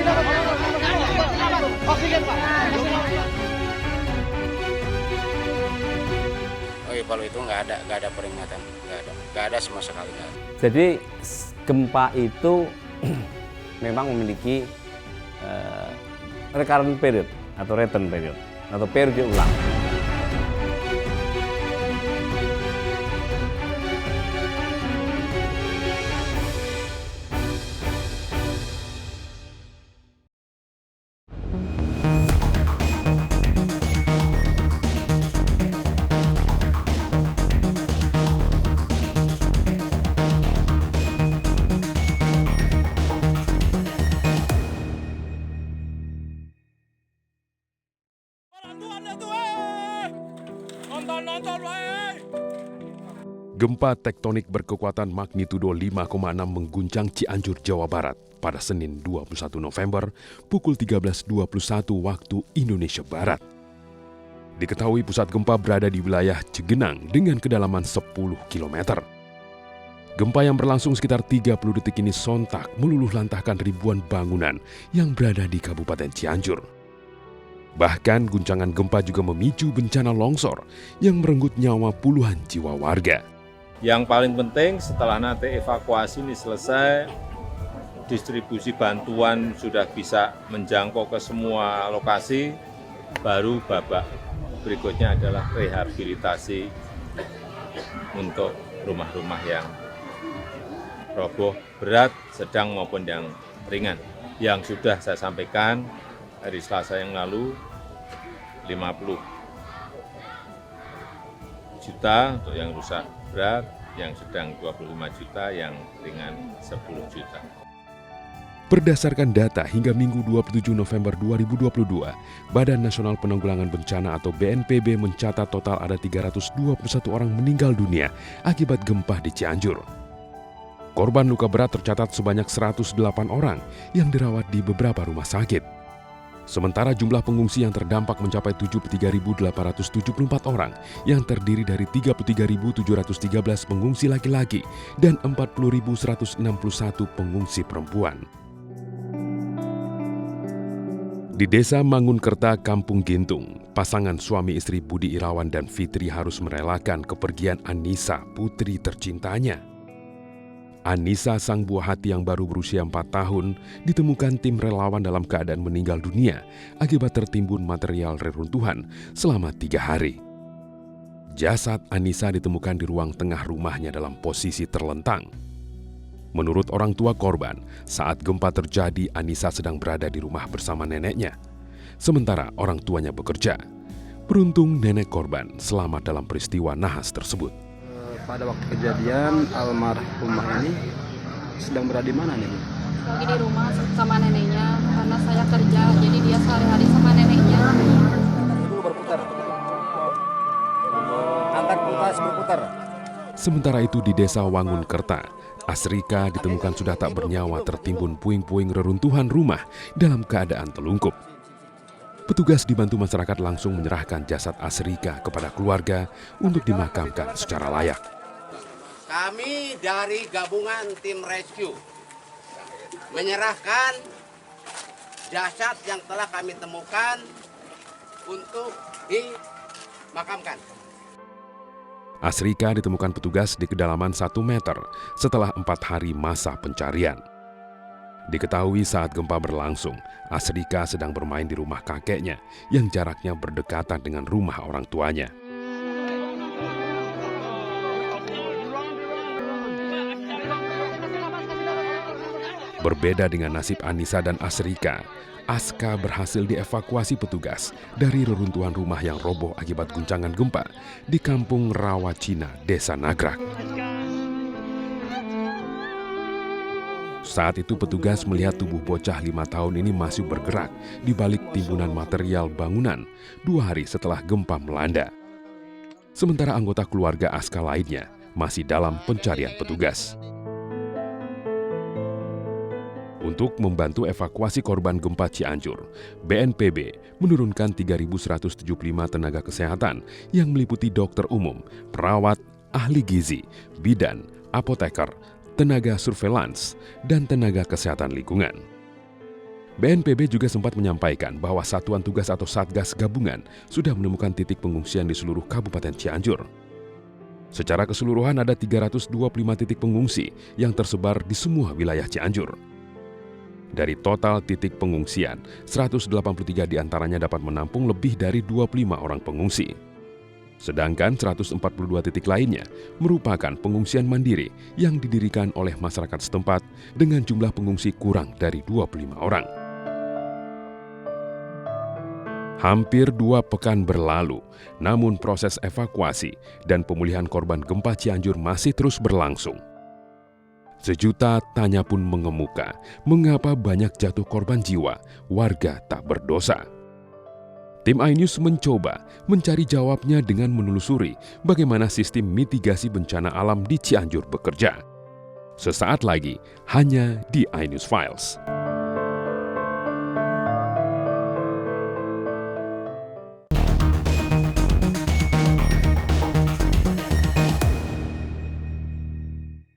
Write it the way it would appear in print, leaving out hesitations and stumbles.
Oh iya, kalau itu nggak ada peringatan, nggak ada sama sekali. Nggak ada. Jadi gempa itu memang memiliki recurrent period atau return period atau periode ulang. Gempa tektonik berkekuatan magnitudo 5,6 mengguncang Cianjur, Jawa Barat pada Senin 21 November pukul 13.21 waktu Indonesia Barat. Diketahui pusat gempa berada di wilayah Cigenang dengan kedalaman 10 km. Gempa yang berlangsung sekitar 30 detik ini sontak meluluh lantahkan ribuan bangunan yang berada di Kabupaten Cianjur. Bahkan guncangan gempa juga memicu bencana longsor yang merenggut nyawa puluhan jiwa warga. Yang paling penting setelah nanti evakuasi ini selesai, distribusi bantuan sudah bisa menjangkau ke semua lokasi, baru babak berikutnya adalah rehabilitasi untuk rumah-rumah yang roboh berat, sedang maupun yang ringan. Yang sudah saya sampaikan hari Selasa yang lalu, 50 juta untuk yang rusak berat, yang sedang 25 juta, yang ringan 10 juta. Berdasarkan data hingga Minggu 27 November 2022, Badan Nasional Penanggulangan Bencana atau BNPB mencatat total ada 321 orang meninggal dunia akibat gempa di Cianjur. Korban luka berat tercatat sebanyak 108 orang yang dirawat di beberapa rumah sakit. Sementara jumlah pengungsi yang terdampak mencapai 73.874 orang yang terdiri dari 33.713 pengungsi laki-laki dan 40.161 pengungsi perempuan. Di Desa Mangunkerta, Kampung Gintung, pasangan suami istri Budi Irawan dan Fitri harus merelakan kepergian Anissa, putri tercintanya. Anissa, sang buah hati yang baru berusia 4 tahun, ditemukan tim relawan dalam keadaan meninggal dunia akibat tertimbun material reruntuhan selama 3 hari. Jasad Anissa ditemukan di ruang tengah rumahnya dalam posisi terlentang. Menurut orang tua korban, saat gempa terjadi Anissa sedang berada di rumah bersama neneknya, sementara orang tuanya bekerja. Beruntung nenek korban selamat dalam peristiwa nahas tersebut. Pada waktu kejadian, almarhumah ini sedang berada di mana nih? Lagi di rumah sama neneknya, karena saya kerja, jadi dia sehari-hari sama neneknya. Dulu berputar. Angkat kulkas berputar. Sementara itu di Desa Wangunkerta, Asrika ditemukan sudah tak bernyawa tertimbun puing-puing reruntuhan rumah dalam keadaan telungkup. Petugas dibantu masyarakat langsung menyerahkan jasad Asrika kepada keluarga untuk dimakamkan secara layak. Kami dari gabungan tim rescue menyerahkan jasad yang telah kami temukan untuk dimakamkan. Asrika ditemukan petugas di kedalaman 1 meter setelah 4 hari masa pencarian. Diketahui saat gempa berlangsung, Asrika sedang bermain di rumah kakeknya yang jaraknya berdekatan dengan rumah orang tuanya. Berbeda dengan nasib Anissa dan Asrika, Aska berhasil dievakuasi petugas dari reruntuhan rumah yang roboh akibat guncangan gempa di Kampung Rawacina, Desa Nagrak. Saat itu petugas melihat tubuh bocah 5 tahun ini masih bergerak di balik timbunan material bangunan 2 hari setelah gempa melanda. Sementara anggota keluarga Aska lainnya masih dalam pencarian petugas. Untuk membantu evakuasi korban gempa Cianjur, BNPB menurunkan 3.175 tenaga kesehatan yang meliputi dokter umum, perawat, ahli gizi, bidan, apoteker, tenaga surveillance, dan tenaga kesehatan lingkungan. BNPB juga sempat menyampaikan bahwa Satuan Tugas atau Satgas Gabungan sudah menemukan titik pengungsian di seluruh Kabupaten Cianjur. Secara keseluruhan ada 325 titik pengungsi yang tersebar di semua wilayah Cianjur. Dari total titik pengungsian, 183 diantaranya dapat menampung lebih dari 25 orang pengungsi. Sedangkan 142 titik lainnya merupakan pengungsian mandiri yang didirikan oleh masyarakat setempat dengan jumlah pengungsi kurang dari 25 orang. Hampir 2 pekan berlalu, namun proses evakuasi dan pemulihan korban gempa Cianjur masih terus berlangsung. Sejuta tanya pun mengemuka, mengapa banyak jatuh korban jiwa warga tak berdosa. Tim iNews mencoba mencari jawabnya dengan menelusuri bagaimana sistem mitigasi bencana alam di Cianjur bekerja. Sesaat lagi, hanya di iNews Files.